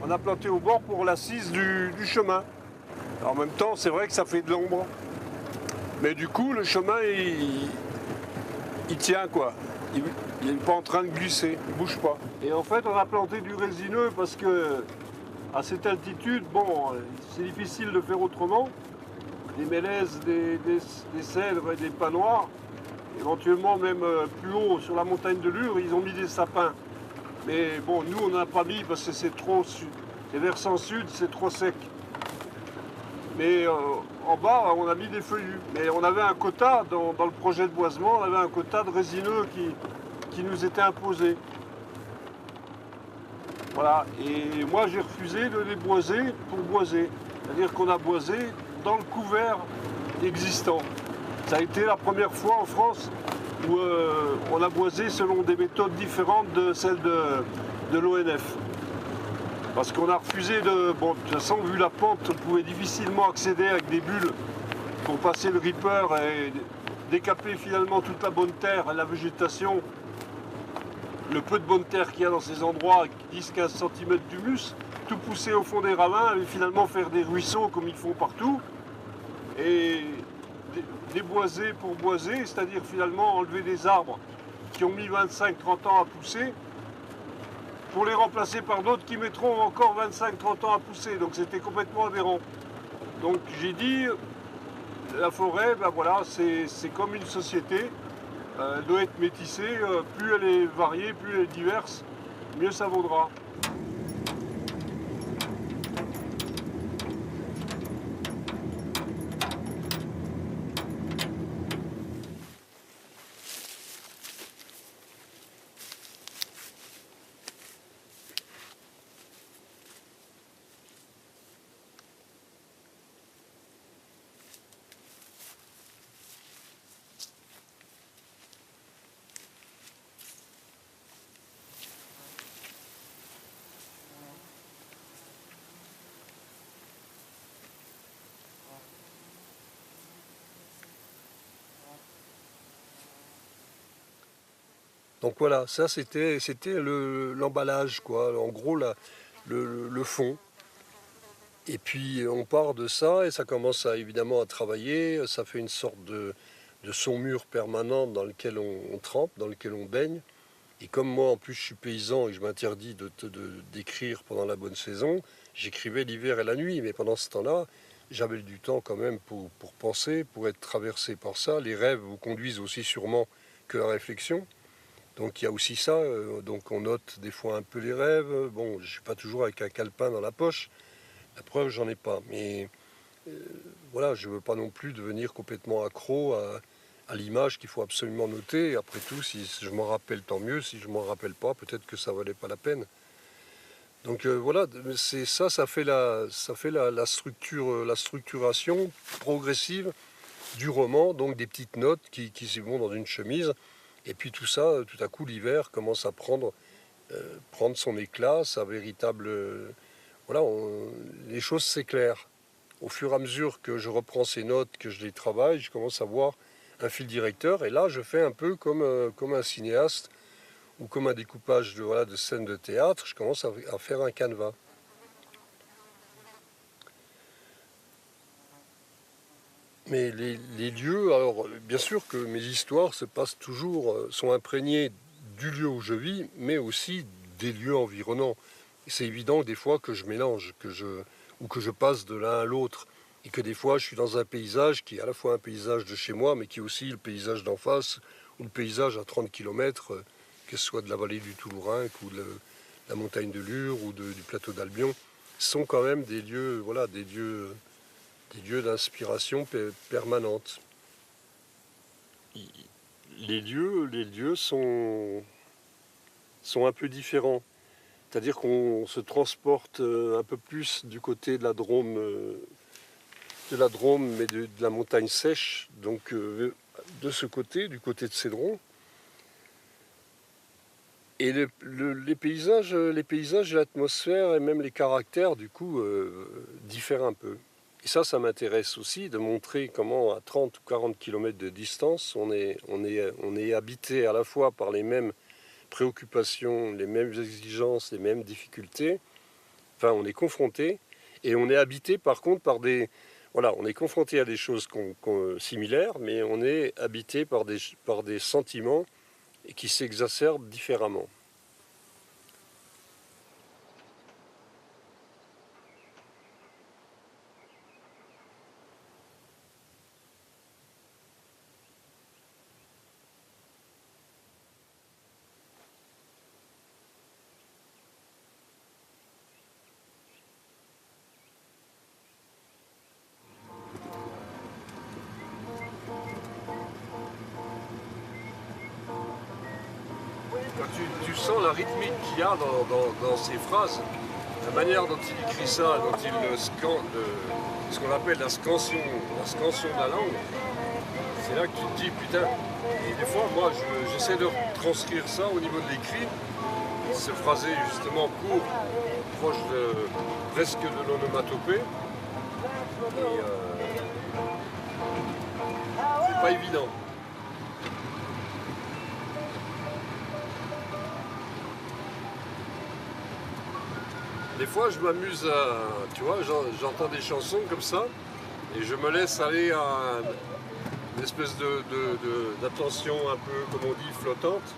on a planté au bord pour l'assise du chemin. Alors, en même temps, c'est vrai que ça fait de l'ombre. Mais du coup, le chemin, il tient quoi. Il n'est pas en train de glisser, il ne bouge pas. Et en fait, on a planté du résineux parce que à cette altitude, bon, c'est difficile de faire autrement. Des mélèzes, des cèdres et des pins noirs. Éventuellement même plus haut sur la montagne de Lure, ils ont mis des sapins. Mais bon, nous on n'en a pas mis parce que c'est trop sud. Les versants sud, c'est trop sec. Mais en bas, on a mis des feuillus. Mais on avait un quota, dans le projet de boisement, on avait un quota de résineux qui nous était imposé. Voilà. Et moi j'ai refusé de les boiser pour boiser. C'est-à-dire qu'on a boisé dans le couvert existant. Ça a été la première fois en France où on a boisé selon des méthodes différentes de celles de l'ONF. Parce qu'on a refusé de... Bon, de toute façon, vu la pente, on pouvait difficilement accéder avec des bulles pour passer le ripper et décaper finalement toute la bonne terre et la végétation. Le peu de bonne terre qu'il y a dans ces endroits, 10-15 cm d'humus, tout pousser au fond des ravins et finalement faire des ruisseaux comme ils font partout. Et déboiser pour boiser, c'est-à-dire finalement enlever des arbres qui ont mis 25-30 ans à pousser pour les remplacer par d'autres qui mettront encore 25-30 ans à pousser. Donc c'était complètement aberrant. Donc j'ai dit, la forêt, ben voilà, c'est comme une société. Elle doit être métissée, plus elle est variée, plus elle est diverse, mieux ça vaudra. Donc voilà, ça c'était l'emballage, quoi. En gros, le fond. Et puis on part de ça et ça commence évidemment à travailler. Ça fait une sorte de saumure permanente dans lequel on trempe, dans lequel on baigne. Et comme moi en plus je suis paysan et je m'interdis d'écrire pendant la bonne saison, j'écrivais l'hiver et la nuit. Mais pendant ce temps-là, j'avais du temps quand même pour penser, pour être traversé par ça. Les rêves vous conduisent aussi sûrement que la réflexion. Donc il y a aussi ça, donc on note des fois un peu les rêves. Bon, je ne suis pas toujours avec un calepin dans la poche, la preuve j'en ai pas. Mais voilà, je ne veux pas non plus devenir complètement accro à l'image qu'il faut absolument noter. Après tout, si je m'en rappelle, tant mieux. Si je ne m'en rappelle pas, peut-être que ça ne valait pas la peine. Donc voilà, c'est ça, ça fait la structuration progressive du roman, donc des petites notes qui s'y vont dans une chemise. Et puis tout ça, tout à coup, l'hiver commence à prendre son éclat, sa véritable... voilà, les choses s'éclairent. Au fur et à mesure que je reprends ces notes, que je les travaille, je commence à voir un fil directeur. Et là, je fais un peu comme un cinéaste ou comme un découpage de scènes de théâtre. Je commence à faire un canevas. Mais les lieux, alors bien sûr que mes histoires se passent toujours, sont imprégnées du lieu où je vis, mais aussi des lieux environnants. C'est évident des fois que je mélange, ou que je passe de l'un à l'autre, et que des fois je suis dans un paysage qui est à la fois un paysage de chez moi, mais qui est aussi le paysage d'en face, ou le paysage à 30 km, que ce soit de la vallée du Toulourin, ou de la montagne de Lure, ou du plateau d'Albion, sont quand même des lieux, voilà, des lieux d'inspiration permanente. Les lieux sont un peu différents. C'est-à-dire qu'on se transporte un peu plus du côté de la Drôme, mais de la montagne sèche, donc de ce côté, du côté de Cédron. Et les paysages et l'atmosphère et même les caractères, du coup, diffèrent un peu. Et ça m'intéresse aussi de montrer comment à 30 ou 40 km de distance, on est habité à la fois par les mêmes préoccupations, les mêmes exigences, les mêmes difficultés, enfin on est confronté, et on est habité par contre par des... Voilà, on est confronté à des choses similaires, mais on est habité par des sentiments qui s'exacerbent différemment. Quand tu sens la rythmique qu'il y a dans ces phrases, la manière dont il écrit ça, dont il ce qu'on appelle la scansion de la langue, c'est là que tu te dis putain. Et des fois, moi, j'essaie de transcrire ça au niveau de l'écrit, ce phrasé justement court, proche presque de l'onomatopée. Et c'est pas évident. Des fois, je m'amuse à... Tu vois, j'entends des chansons comme ça, et je me laisse aller à une espèce d'attention un peu, comme on dit, flottante.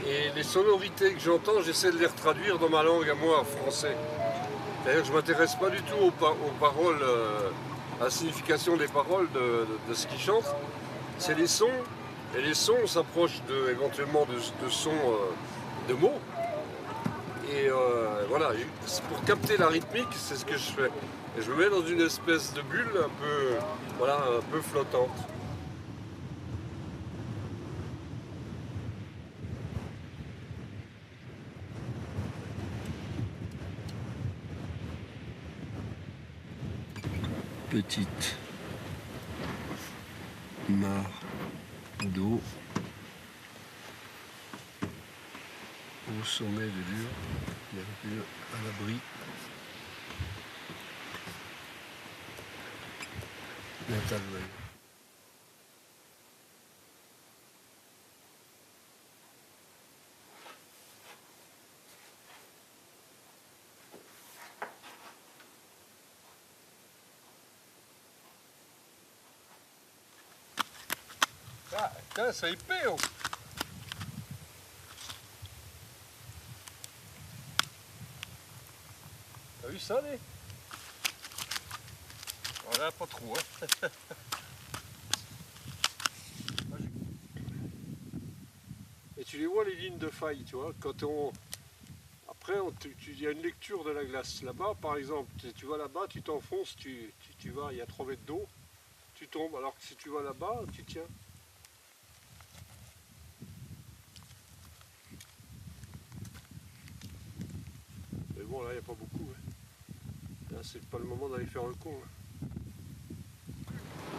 Et les sonorités que j'entends, j'essaie de les retraduire dans ma langue à moi, français. C'est-à-dire que je ne m'intéresse pas du tout aux paroles, à la signification des paroles de ce qu'ils chantent. C'est les sons, et les sons s'approchent éventuellement de sons, de mots. Et voilà, pour capter la rythmique, c'est ce que je fais. Et je me mets dans une espèce de bulle un peu flottante. Petite mare d'eau au sommet de Lure, bien sûr, à l'abri d'un Talwell. Ah, putain, c'est épais, oh. T'as vu ça, les? Voilà, pas trop, hein. Et tu les vois, les lignes de faille, tu vois, quand on... Après, il y a une lecture de la glace. Là-bas, par exemple, tu vas là-bas, tu t'enfonces, tu vas, il y a 3 mètres d'eau, tu tombes. Alors que si tu vas là-bas, tu tiens. Mais bon, là, il n'y a pas beaucoup. Hein. Là, c'est pas le moment d'aller faire le con. Hein.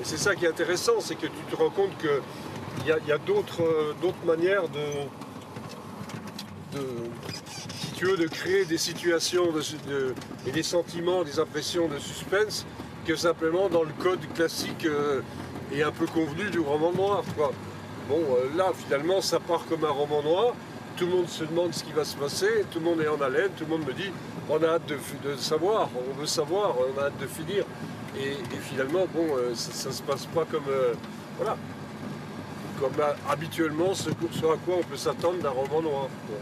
Et c'est ça qui est intéressant, c'est que tu te rends compte qu'il y a d'autres manières si tu veux, de créer des situations et des sentiments, des impressions de suspense que simplement dans le code classique et un peu convenu du roman noir, quoi. Bon, là, finalement, ça part comme un roman noir. Tout le monde se demande ce qui va se passer, tout le monde est en haleine, tout le monde me dit on a hâte de savoir, on veut savoir, on a hâte de finir. Et finalement, bon, ça se passe pas comme, voilà, comme habituellement ce à quoi on peut s'attendre d'un roman noir, quoi.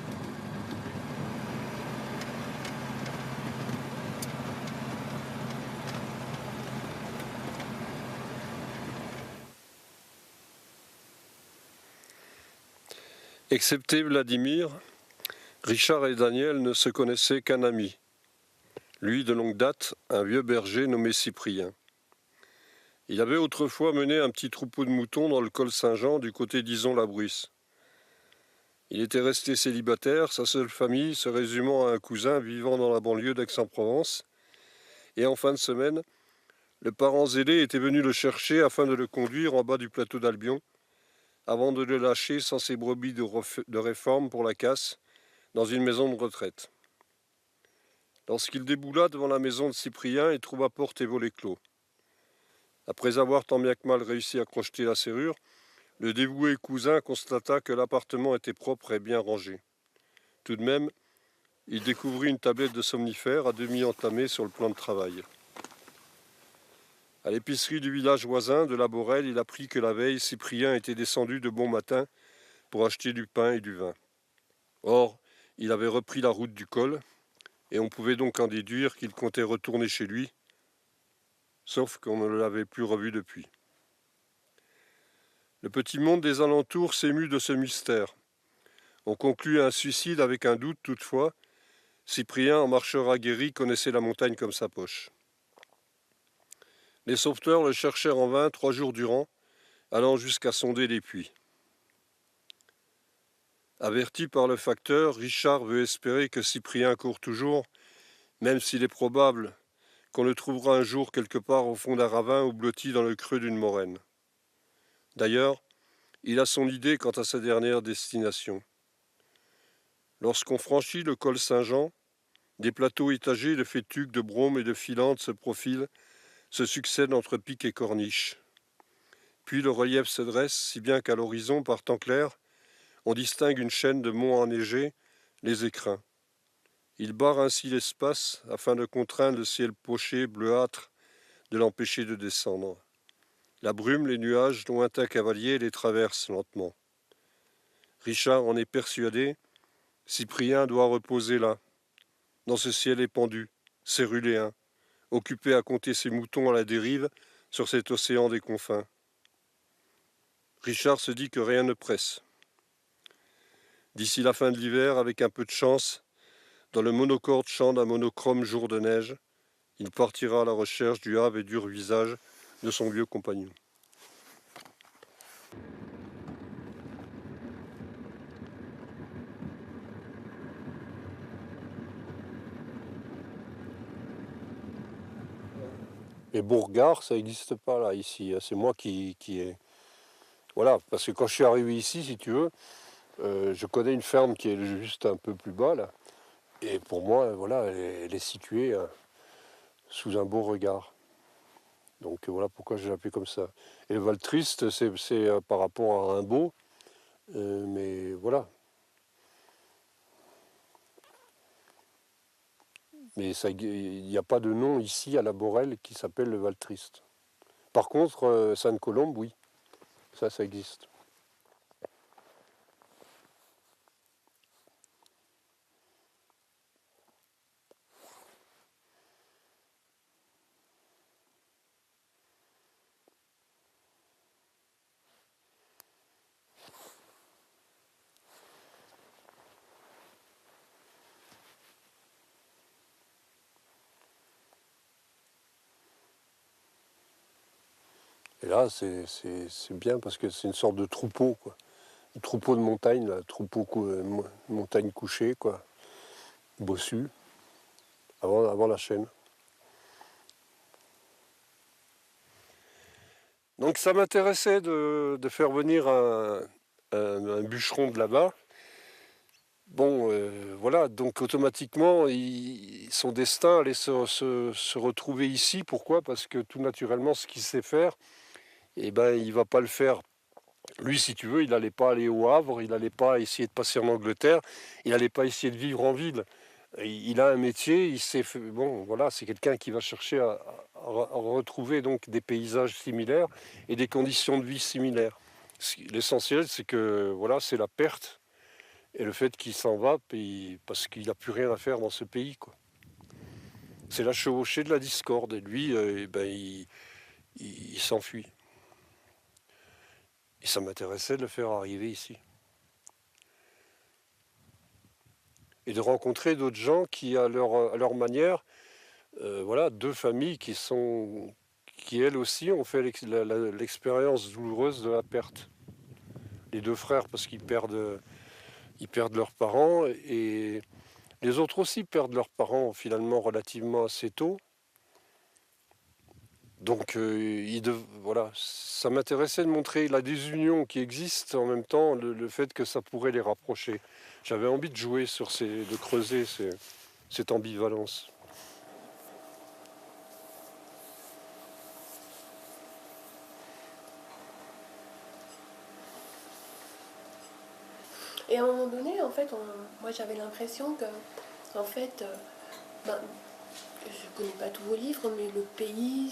Excepté Vladimir, Richard et Daniel ne se connaissaient qu'un ami. Lui, de longue date, un vieux berger nommé Cyprien. Il avait autrefois mené un petit troupeau de moutons dans le col Saint-Jean du côté d'Ison-la-Bruisse. Il était resté célibataire, sa seule famille se résumant à un cousin vivant dans la banlieue d'Aix-en-Provence. Et en fin de semaine, le parent zélé était venu le chercher afin de le conduire en bas du plateau d'Albion, avant de le lâcher sans ses brebis de réforme pour la casse, dans une maison de retraite. Lorsqu'il déboula devant la maison de Cyprien, il trouva porte et volets clos. Après avoir tant bien que mal réussi à crocheter la serrure, le dévoué cousin constata que l'appartement était propre et bien rangé. Tout de même, il découvrit une tablette de somnifères à demi entamée sur le plan de travail. À l'épicerie du village voisin de La Borelle, il apprit que la veille, Cyprien était descendu de bon matin pour acheter du pain et du vin. Or, il avait repris la route du col, et on pouvait donc en déduire qu'il comptait retourner chez lui, sauf qu'on ne l'avait plus revu depuis. Le petit monde des alentours s'émut de ce mystère. On conclut un suicide avec un doute toutefois. Cyprien, en marcheur aguerri, connaissait la montagne comme sa poche. Les sauveteurs le cherchèrent en vain 3 jours durant, allant jusqu'à sonder les puits. Averti par le facteur, Richard veut espérer que Cyprien court toujours, même s'il est probable qu'on le trouvera un jour quelque part au fond d'un ravin ou blotti dans le creux d'une moraine. D'ailleurs, il a son idée quant à sa dernière destination. Lorsqu'on franchit le col Saint-Jean, des plateaux étagés de fétuques, de bromes et de filantes se profilent, se succèdent entre pics et corniches. Puis le relief se dresse, si bien qu'à l'horizon, par temps clair, on distingue une chaîne de monts enneigés, les écrins. Il barre ainsi l'espace afin de contraindre le ciel poché, bleuâtre, de l'empêcher de descendre. La brume, les nuages, lointains cavaliers, les traversent lentement. Richard en est persuadé, Cyprien doit reposer là, dans ce ciel épandu, céruléen, occupé à compter ses moutons à la dérive sur cet océan des confins. Richard se dit que rien ne presse. D'ici la fin de l'hiver, avec un peu de chance, dans le monocorde chant d'un monochrome jour de neige, il partira à la recherche du hâve et dur visage de son vieux compagnon. Et Bourgard, ça n'existe pas là, ici. C'est moi qui ai... Voilà, parce que quand je suis arrivé ici, si tu veux, je connais une ferme qui est juste un peu plus bas, là. Et pour moi, voilà, elle est située sous un beau regard. Donc voilà pourquoi je l'appelle comme ça. Et le Val Triste, c'est par rapport à un beau, mais voilà. Mais il n'y a pas de nom ici à la Borelle qui s'appelle le Val Triste. Par contre, Sainte-Colombe, oui, ça existe. Et là, c'est bien parce que c'est une sorte de troupeau, quoi. Un troupeau de montagne, là, montagne couchée, quoi, bossu, avant la chaîne. Donc ça m'intéressait de faire venir un bûcheron de là-bas. Bon, voilà, donc automatiquement, son destin allait se retrouver ici. Pourquoi? Parce que tout naturellement, ce qu'il sait faire, eh ben, il ne va pas le faire. Lui, si tu veux, il n'allait pas aller au Havre, il n'allait pas essayer de passer en Angleterre, il n'allait pas essayer de vivre en ville. Il a un métier, il sait, bon, voilà, c'est quelqu'un qui va chercher à retrouver donc des paysages similaires et des conditions de vie similaires. L'essentiel, c'est que voilà, c'est la perte et le fait qu'il s'en va parce qu'il n'a plus rien à faire dans ce pays, quoi. C'est la chevauchée de la discorde et lui, eh ben, il s'enfuit. Et ça m'intéressait de le faire arriver ici. Et de rencontrer d'autres gens qui, à leur manière, voilà, 2 familles qui elles aussi ont fait l'expérience douloureuse de la perte. Les 2 frères, parce ils perdent leurs parents, et les autres aussi perdent leurs parents finalement relativement assez tôt. Donc voilà, ça m'intéressait de montrer la désunion qui existe, en même temps le fait que ça pourrait les rapprocher. J'avais envie de jouer de creuser cette ambivalence. Et à un moment donné, en fait, moi j'avais l'impression que En fait, ben, je connais pas tous vos livres, mais le pays,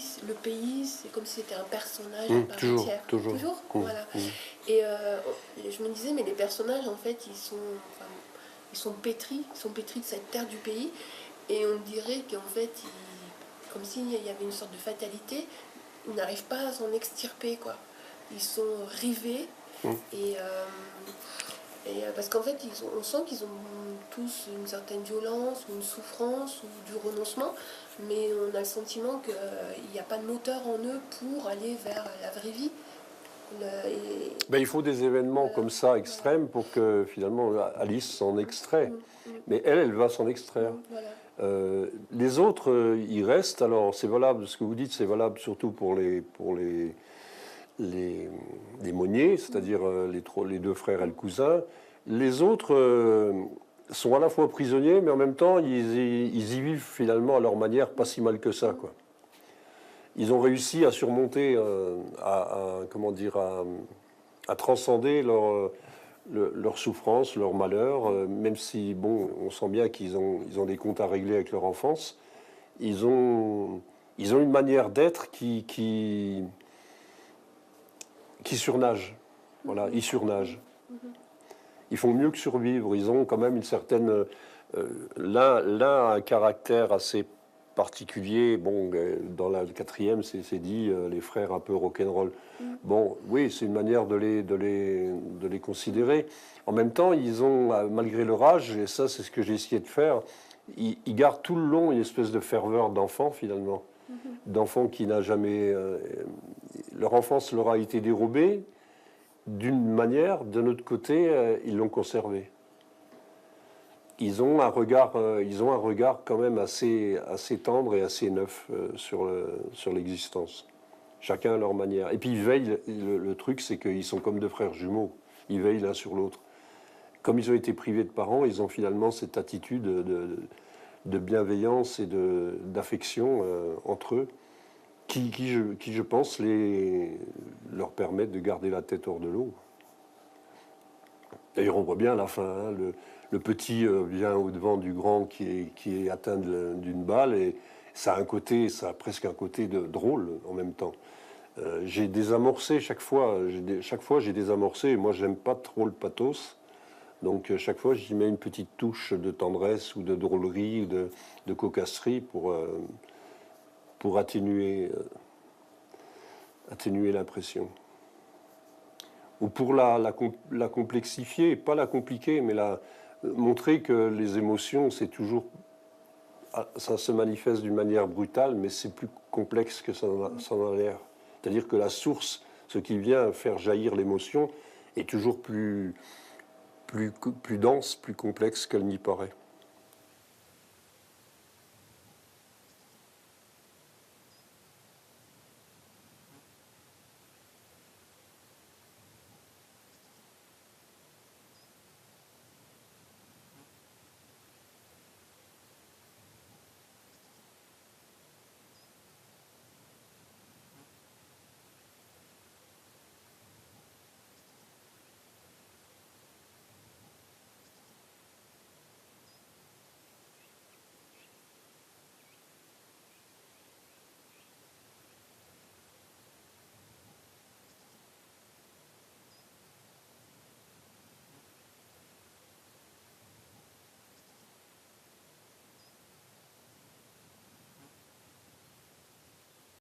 c'est comme si c'était un personnage à part Toujours, entière. toujours. Toujours, voilà. Et je me disais, mais les personnages, en fait, enfin, ils sont pétris de cette terre du pays, et on dirait qu'en fait, comme s'il y avait une sorte de fatalité, ils n'arrivent pas à s'en extirper, quoi. Ils sont rivés, et, parce qu'en fait, on sent qu'ils ont tous une certaine violence, ou une souffrance, ou du renoncement, mais on a le sentiment qu'il n'y a pas de moteur en eux pour aller vers la vraie vie. Ben, il faut des événements Voilà, comme ça extrêmes pour que finalement Alice s'en extrait. Mm, mm, Mais elle va s'en extraire. voilà. Les autres, ils restent. Alors c'est valable, ce que vous dites, c'est valable surtout pour les Monnier, c'est-à-dire les deux frères et le cousin. Les autres sont à la fois prisonniers, mais en même temps, ils y vivent finalement à leur manière, pas si mal que ça, quoi. Ils ont réussi à surmonter, comment dire, à transcender leur souffrance, leur malheur, même si, bon, on sent bien ils ont des comptes à régler avec leur enfance. Ils ont une manière d'être qui surnage. Voilà, ils surnagent. Ils font mieux que survivre. Ils ont quand même une certaine... l'un a un caractère assez particulier. Bon, dans la quatrième, c'est dit les frères un peu rock'n'roll. Bon, oui, c'est une manière de les considérer. En même temps, ils ont, malgré leur âge, et ça c'est ce que j'ai essayé de faire, ils gardent tout le long une espèce de ferveur d'enfant finalement. D'enfant qui n'a jamais... leur enfance leur a été dérobée. D'une manière, d'un autre côté, ils l'ont conservé. Ils ont un regard quand même assez tendre et assez neuf sur l'existence. Chacun à leur manière. Et puis ils veillent. Le truc, c'est qu'ils sont comme deux frères jumeaux. Ils veillent l'un sur l'autre. Comme ils ont été privés de parents, ils ont finalement cette attitude de bienveillance et d'affection entre eux, qui je pense, leur permettent de garder la tête hors de l'eau. D'ailleurs, on voit bien à la fin, hein, le petit vient au-devant du grand qui est atteint d'une balle, et ça a presque un côté drôle en même temps. J'ai désamorcé chaque fois, j'ai désamorcé, et moi j'aime pas trop le pathos, donc chaque fois j'y mets une petite touche de tendresse ou de drôlerie ou de cocasserie pour atténuer l'impression. Ou pour la complexifier, pas la compliquer, mais montrer que les émotions, c'est toujours... Ça se manifeste d'une manière brutale, mais c'est plus complexe que ça en a l'air. C'est-à-dire que la source, ce qui vient faire jaillir l'émotion, est toujours plus dense, plus complexe qu'elle n'y paraît.